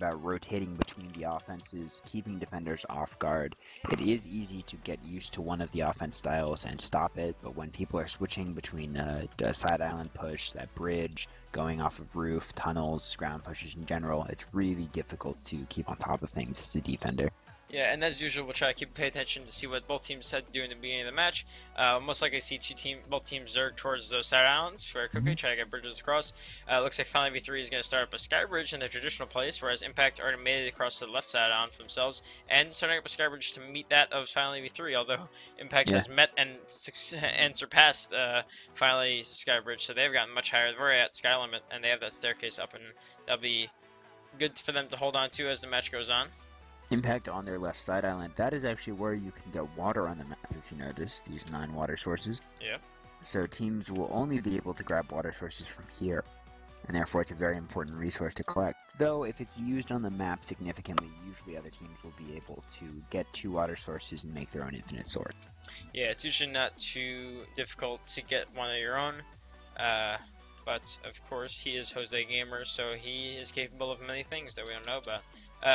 about rotating between the offenses, keeping defenders off guard. It is easy to get used to one of the offense styles and stop it, but when people are switching between a side island push, that bridge, going off of roof, tunnels, ground pushes in general, it's really difficult to keep on top of things as a defender. Yeah, and as usual, we'll try to pay attention to see what both teams had to do in the beginning of the match. Most likely see both teams zerg towards those side islands very quickly, try to get bridges across. Looks like Finally V3 is going to start up a sky bridge in their traditional place, whereas Impact already made it across to the left side island for themselves, and starting up a sky bridge to meet that of Finally V3, although Impact has met and surpassed Finally Sky Bridge, so they've gotten much higher. They're already at sky limit, and they have that staircase up, and that'll be good for them to hold on to as the match goes on. Impact on their left side island, that is actually where you can get water on the map, if you notice, these 9 water sources. Yeah. So teams will only be able to grab water sources from here, and therefore it's a very important resource to collect. Though, if it's used on the map significantly, usually other teams will be able to get 2 water sources and make their own infinite source. Yeah, it's usually not too difficult to get one of your own, but of course he is Jose Gamer, so he is capable of many things that we don't know about.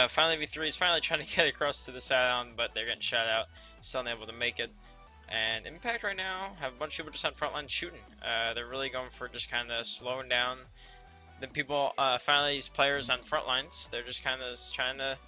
Finally V3 is finally trying to get across to the side island, but they're getting shot out, still unable to make it. And Impact right now have a bunch of people just on front line shooting. They're really going for just kind of slowing down the people, finally these players on front lines. They're just kind of trying to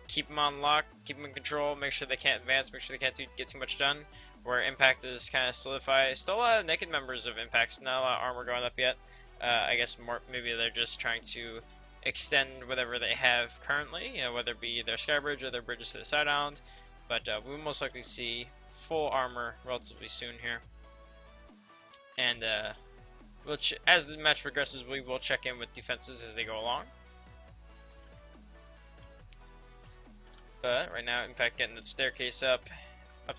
keep them on lock, keep them in control, make sure they can't advance, make sure they can't get too much done. Where Impact is kind of solidified. Still a lot of naked members of Impact, not a lot of armor going up yet. I guess maybe they're just trying to extend whatever they have currently, you know, whether it be their sky bridge or their bridges to the side island. But we'll most likely see full armor relatively soon here. And as the match progresses, we will check in with defenses as they go along. But right now, Impact getting the staircase up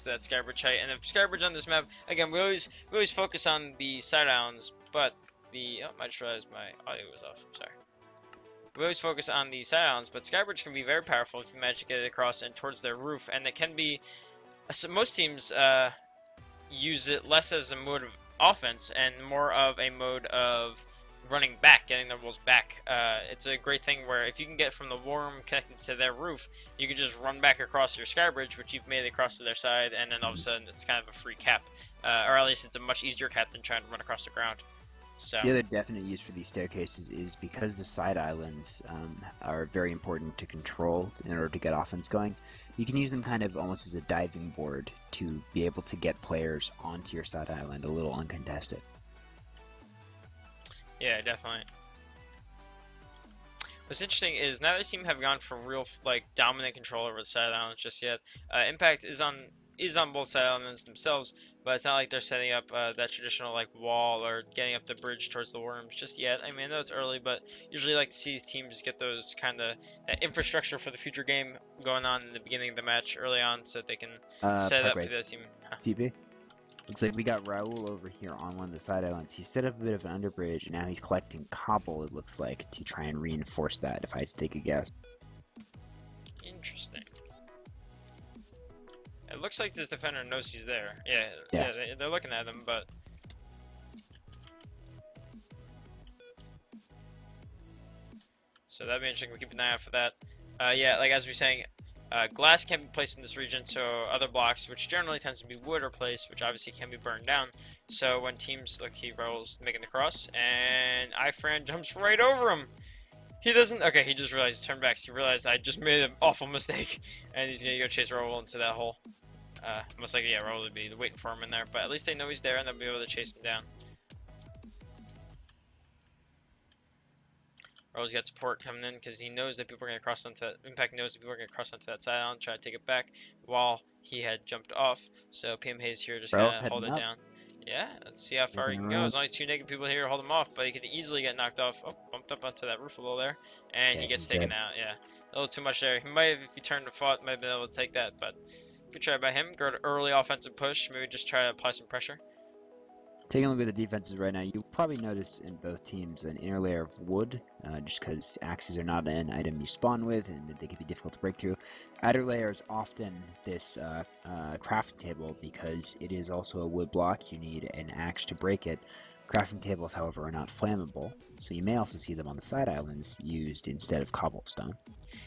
to that sky bridge height. And the sky bridge on this map, again, we always focus on the side islands, but I just realized my audio was off. I'm sorry. We always focus on the side islands, but Skybridge can be very powerful if you manage to get it across and towards their roof, and it can be. So most teams use it less as a mode of offense and more of a mode of running back, getting their walls back. It's a great thing where if you can get from the worm connected to their roof, you can just run back across your Skybridge, which you've made across to their side, and then all of a sudden it's kind of a free cap, or at least it's a much easier cap than trying to run across the ground. So. The other definite use for these staircases is because the side islands are very important to control in order to get offense going. You can use them kind of almost as a diving board to be able to get players onto your side island a little uncontested. Yeah, definitely. What's interesting is neither team have gone for real dominant control over the side islands just yet. Impact is on both side islands themselves, but it's not like they're setting up that traditional wall or getting up the bridge towards the worms just yet. I mean, I know it's early, but usually like to see teams get those that infrastructure for the future game going on in the beginning of the match early on, so that they can set it up for the team. TP. Looks like we got Raul over here on one of the side islands. He set up a bit of an underbridge, and now he's collecting cobble, it looks like, to try and reinforce that, if I had to take a guess. Interesting. It looks like this defender knows he's there. Yeah, they're looking at him, but... So that'd be interesting. We'll keep an eye out for that. Yeah, like as we were saying, glass can be placed in this region, so other blocks, which generally tends to be wood, are placed, which obviously can be burned down. So when teams, look, he rolls making the cross, and iFran jumps right over him. He doesn't. Okay, he just realized he turned back. So he realized I just made an awful mistake, and he's gonna go chase Raul into that hole. Most likely, yeah, Raul would be waiting for him in there, but at least they know he's there, and they'll be able to chase him down. Raul's got support coming in because he knows that people are gonna cross onto that. Impact knows that people are gonna cross onto that side island, try to take it back while he had jumped off. So PM Hayes here just gonna hold it down. Yeah, let's see how far he can go. There's only 2 naked people here to hold him off, but he could easily get knocked off. Oh, bumped up onto that roof a little there, and he gets taken out. Yeah, a little too much there. He might have, if he turned and fought, might have been able to take that, but good try by him. Go to early offensive push. Maybe just try to apply some pressure. Taking a look at the defenses right now, you'll probably notice in both teams an inner layer of wood, just because axes are not an item you spawn with, and they can be difficult to break through. Outer layer is often this crafting table, because it is also a wood block. You need an axe to break it. Crafting tables, however, are not flammable, so you may also see them on the side islands used instead of cobblestone.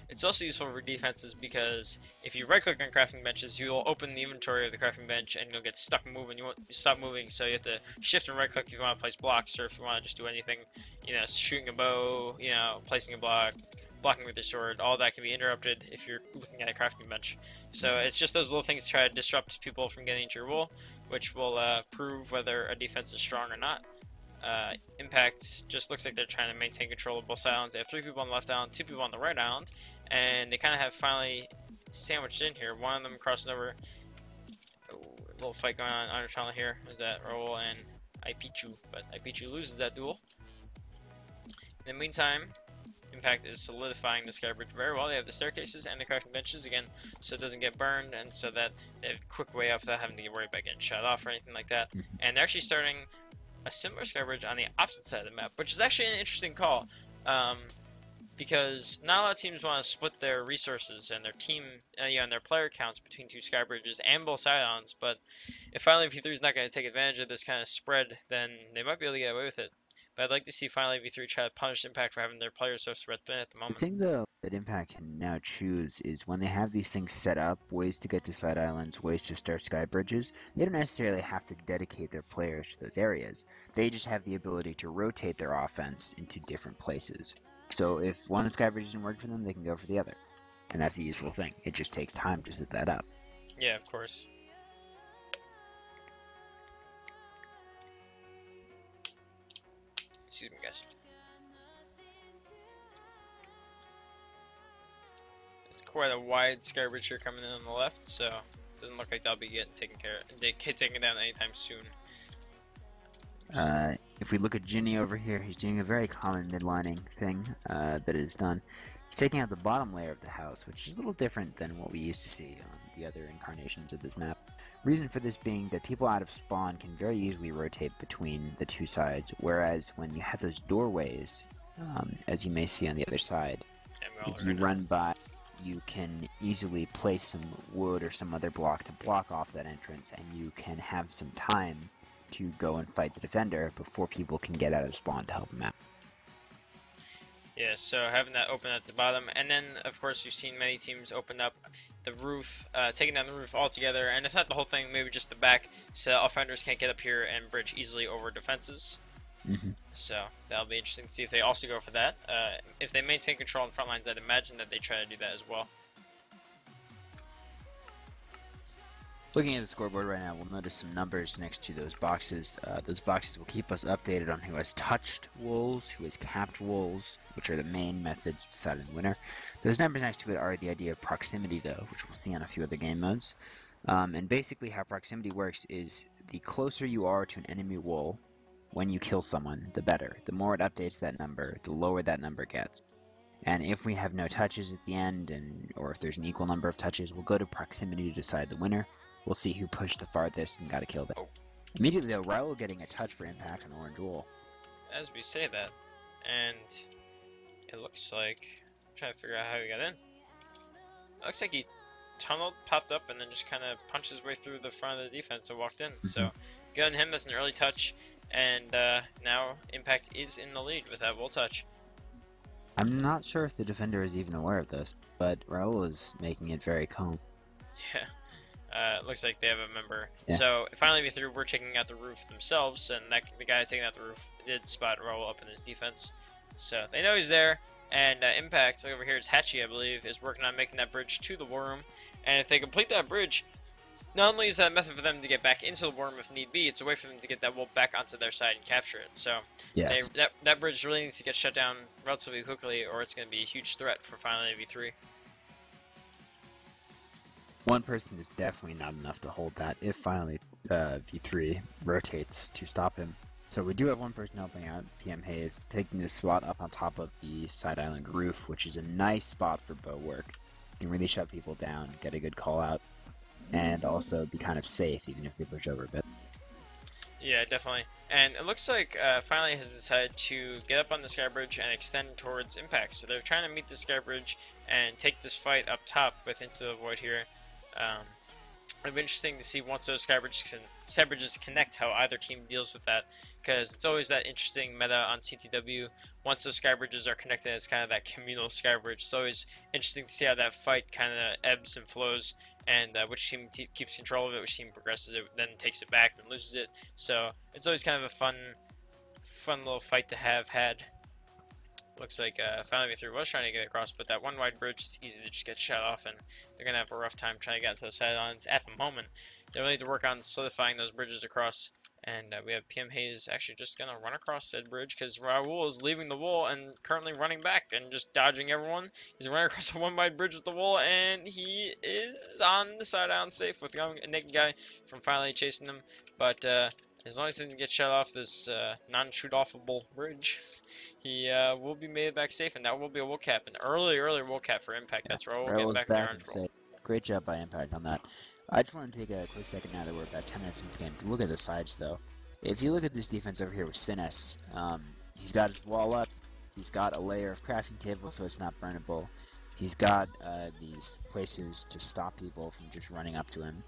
It's also useful for defenses because if you right-click on crafting benches, you will open the inventory of the crafting bench and you'll get stuck moving. You won't stop moving, so you have to shift and right-click if you want to place blocks, or if you want to just do anything, you know, shooting a bow, you know, placing a block, blocking with your sword. All that can be interrupted if you're looking at a crafting bench. So it's just those little things to try to disrupt people from getting into your wool, which will prove whether a defense is strong or not. Impact just looks like they're trying to maintain control of both islands. They have 3 people on the left island, 2 people on the right island, and they kind of have finally sandwiched in here. One of them crossing over. Oh, a little fight going on our tunnel here. Is that Raul and Ipichu, but Ipichu loses that duel. In the meantime, Impact is solidifying the sky bridge very well. They have the staircases and the crafting benches again, so it doesn't get burned, and so that they have a quick way up without having to get worried about getting shot off or anything like that. And they're actually starting a similar sky bridge on the opposite side of the map, which is actually an interesting call, because not a lot of teams want to split their resources and their team, and their player counts between 2 sky bridges and both side islands. But if finally V3 is not going to take advantage of this kind of spread, then they might be able to get away with it. But I'd like to see finally V3 try to punish Impact for having their players so spread thin at the moment. The thing, though, that Impact can now choose is when they have these things set up, ways to get to side islands, ways to start sky bridges, they don't necessarily have to dedicate their players to those areas. They just have the ability to rotate their offense into different places. So if one sky bridge doesn't work for them, they can go for the other. And that's a useful thing. It just takes time to set that up. Yeah, of course. Excuse me, guys. It's quite a wide sky bridge here coming in on the left, so it doesn't look like they'll be getting taken down anytime soon. If we look at Ginny over here, he's doing a very common midlining thing that is done. He's taking out the bottom layer of the house, which is a little different than what we used to see on the other incarnations of this map. Reason for this being that people out of spawn can very easily rotate between the 2 sides, whereas when you have those doorways, as you may see on the other side, if you run by, you can easily place some wood or some other block to block off that entrance, and you can have some time to go and fight the defender before people can get out of spawn to help them out. Yeah, so having that open at the bottom, and then of course you've seen many teams open up the roof, taking down the roof altogether, and if not the whole thing, maybe just the back, so offenders can't get up here and bridge easily over defenses. So that'll be interesting to see if they also go for that. If they maintain control on front lines, I'd imagine that they try to do that as well. Looking at the scoreboard right now, we'll notice some numbers next to those boxes. Those boxes will keep us updated on who has touched wolves, who has capped wolves, which are the main methods of deciding the winner. Those numbers next to it are the idea of proximity, though, which we'll see on a few other game modes. And basically how proximity works is the closer you are to an enemy wall when you kill someone, the better. The more it updates that number, the lower that number gets. And if we have no touches at the end, or if there's an equal number of touches, we'll go to proximity to decide the winner. We'll see who pushed the farthest and got a kill there. Immediately though, Raul getting a touch for Impact on Orange Wool. As we say that, and it looks like, I'm trying to figure out how he got in. It looks like he tunneled, popped up, and then just kind of punched his way through the front of the defense and walked in. So good on him, that's an early touch, and now Impact is in the lead with that wool touch. I'm not sure if the defender is even aware of this, but Raul is making it very calm. Yeah. Looks like they have a member. Yeah. So finally V3 were taking out the roof themselves, and the guy taking out the roof did spot Raul up in his defense. So they know he's there, and Impact, over here it's Hatchie, I believe, is working on making that bridge to the war room. And if they complete that bridge, not only is that a method for them to get back into the war room if need be, it's a way for them to get that wool back onto their side and capture it. So yeah, that bridge really needs to get shut down relatively quickly, or it's going to be a huge threat for finally V3. One person is definitely not enough to hold that if finally V3 rotates to stop him. So we do have one person helping out, PM Hayes, taking this spot up on top of the side island roof, which is a nice spot for bow work. You can really shut people down, get a good call out, and also be kind of safe even if they push over a bit. Yeah, definitely. And it looks like finally has decided to get up on the sky bridge and extend towards Impact. So they're trying to meet the sky bridge and take this fight up top with Into the Void here. It'll be interesting to see once those skybridges connect how either team deals with that, because it's always that interesting meta on CTW. Once those skybridges are connected, it's kind of that communal skybridge. It's always interesting to see how that fight kind of ebbs and flows, and which team keeps control of it, which team progresses it, then takes it back, then loses it. So it's always kind of a fun little fight to have had. Looks like finally through was trying to get across, but that one wide bridge is easy to just get shut off, and they're gonna have a rough time trying to get to those sidelines at the moment. They really need to work on solidifying those bridges across, and we have PM Hayes actually just gonna run across said bridge because Raul is leaving the wall and currently running back and just dodging everyone. He's running across a one wide bridge with the wall, and he is on the side island safe with a naked guy from finally chasing him, but as long as he doesn't get shut off this non-shoot-offable bridge, he will be made back safe, and that will be a wool cap, an early wool cap for Impact. That's Raul getting back there on control. Great job by Impact on that. I just want to take a quick second now that we're about 10 minutes into the game to look at the sides, though. If you look at this defense over here with Sinnes, he's got his wall up, he's got a layer of crafting table so it's not burnable, he's got these places to stop people from just running up to him.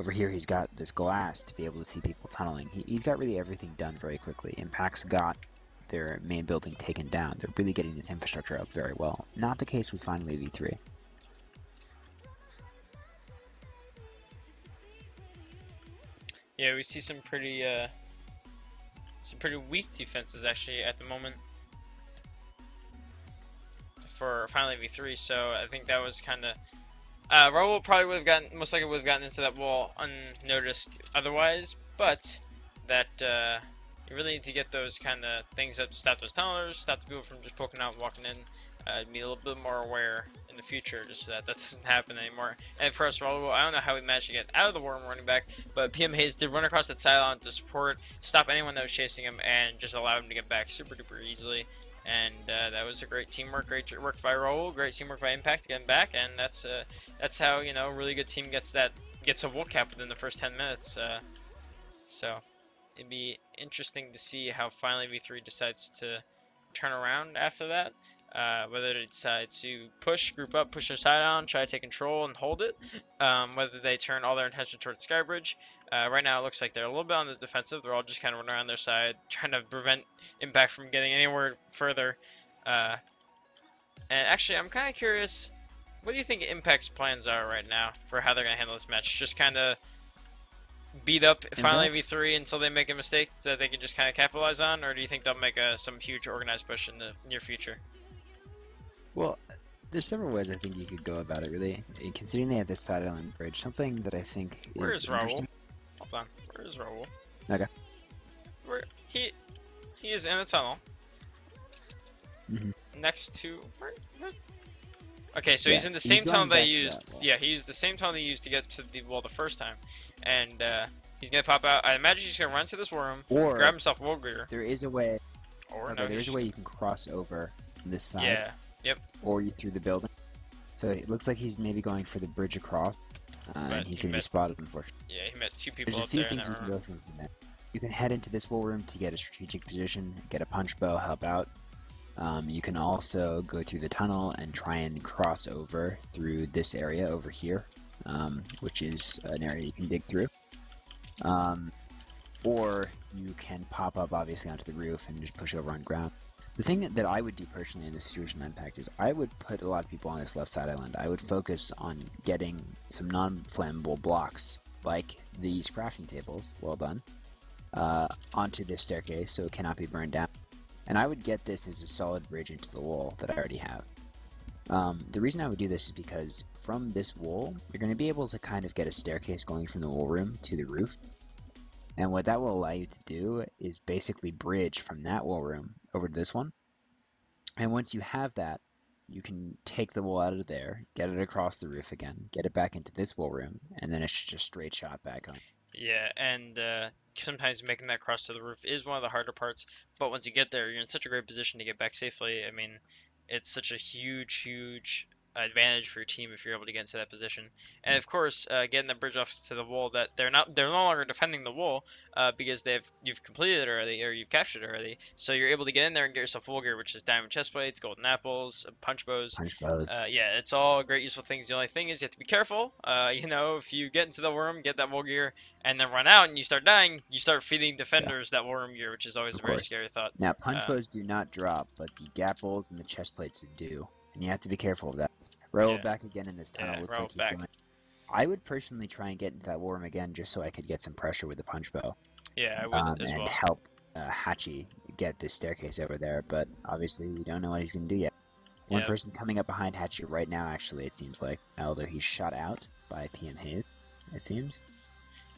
Over here, he's got this glass to be able to see people tunneling. He's got really everything done very quickly. Impact's got their main building taken down. They're really getting this infrastructure up very well. Not the case with Finally V3. Yeah, we see some pretty weak defenses actually at the moment for Finally V3. So I think that was kind of. Raul probably most likely would have gotten into that wall unnoticed otherwise, but that you really need to get those kind of things up to stop those tunnelers, stop the people from just poking out and walking in, be a little bit more aware in the future just so that doesn't happen anymore. And of course, Raul, I don't know how he managed to get out of the war room running back, but PM Hayes did run across that sideline to support, stop anyone that was chasing him, and just allow him to get back super duper easily. And that was a great teamwork, great work by Raul, great teamwork by Impact to get him back, and that's how a really good team gets a wool cap within the first 10 minutes. So it'd be interesting to see how finally V3 decides to turn around after that. Whether they decide to group up, push their side on, try to take control and hold it. Whether they turn all their attention towards Skybridge. Right now it looks like they're a little bit on the defensive. They're all just kind of running around their side, trying to prevent Impact from getting anywhere further. And actually, I'm kind of curious, what do you think Impact's plans are right now for how they're going to handle this match? Just kind of beat up finally V3 until they make a mistake that they can just kind of capitalize on? Or do you think they'll make some huge organized push in the near future? Well, there's several ways I think you could go about it, really. Considering they have this side island bridge, something that I think is. Where is Raul? Hold on. Where is Raul? Okay. He is in the tunnel. Mm-hmm. Next to. Okay, so he's in the same tunnel they used. Yeah, he used the same tunnel they used to get to the wall the first time, and he's gonna pop out. I imagine he's gonna run to this war room, or grab himself wall gear. There is a way. There is a way you can cross over this side. Yeah. Yep. Or you through the building. So it looks like he's maybe going for the bridge across, and he's going to be spotted, unfortunately. Yeah, he met two people There's up there. There's a few things you can go through from that. You can head into this wall room to get a strategic position, get a punch bow, help out. You can also go through the tunnel and try and cross over through this area over here, which is an area you can dig through. Or you can pop up, obviously, onto the roof and just push over on ground. The thing that I would do personally in this situation Impact is I would put a lot of people on this left side island. I would focus on getting some non-flammable blocks, like these crafting tables, well done, onto this staircase so it cannot be burned down. And I would get this as a solid bridge into the wall that I already have. The reason I would do this is because from this wall, you're going to be able to kind of get a staircase going from the wall room to the roof. And what that will allow you to do is basically bridge from that wall room over to this one. And once you have that, you can take the wall out of there, get it across the roof again, get it back into this wall room, and then it's just straight shot back home. Yeah, and sometimes making that cross to the roof is one of the harder parts, but once you get there, you're in such a great position to get back safely. I mean, it's such a huge advantage for your team if you're able to get into that position. And of course, getting the bridge off to the wall that they're no longer defending the wall because you've completed it already or you've captured it already. So you're able to get in there and get yourself full gear, which is diamond chest plates, golden apples, punch bows. Punch bows. Yeah, it's all great useful things. The only thing is you have to be careful. If you get into the worm, get that wool gear, and then run out and you start dying, you start feeding defenders that worm gear, which is always a very scary thought. Now, punch bows do not drop, but the gapples and the chest plates do, and you have to be careful of that. Roll back again in this tunnel. Looks like he's going. I would personally try and get into that worm again just so I could get some pressure with the punch bow. Yeah, I would as well. And help Hachi get this staircase over there, but obviously we don't know what he's going to do yet. One person coming up behind Hachi right now, actually, it seems like, although he's shot out by PM Hayes, it seems.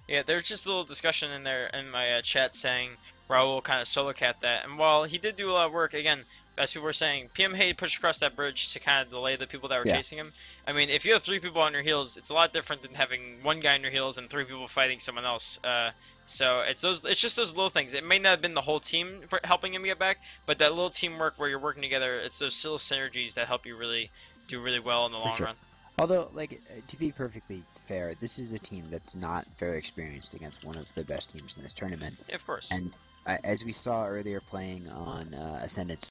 Yeah, there's just a little discussion in there in my chat saying Raul kind of solo capped that, and while he did do a lot of work, again, as people were saying, PM Hayes pushed across that bridge to kind of delay the people that were chasing him. I mean, if you have 3 people on your heels, it's a lot different than having 1 guy on your heels and 3 people fighting someone else. So it's just those little things. It may not have been the whole team helping him get back, but that little teamwork where you're working together, it's those little synergies that help you really do really well in the long run. Although, to be perfectly fair, this is a team that's not very experienced against one of the best teams in this tournament. Yeah, of course. And as we saw earlier playing on Ascendant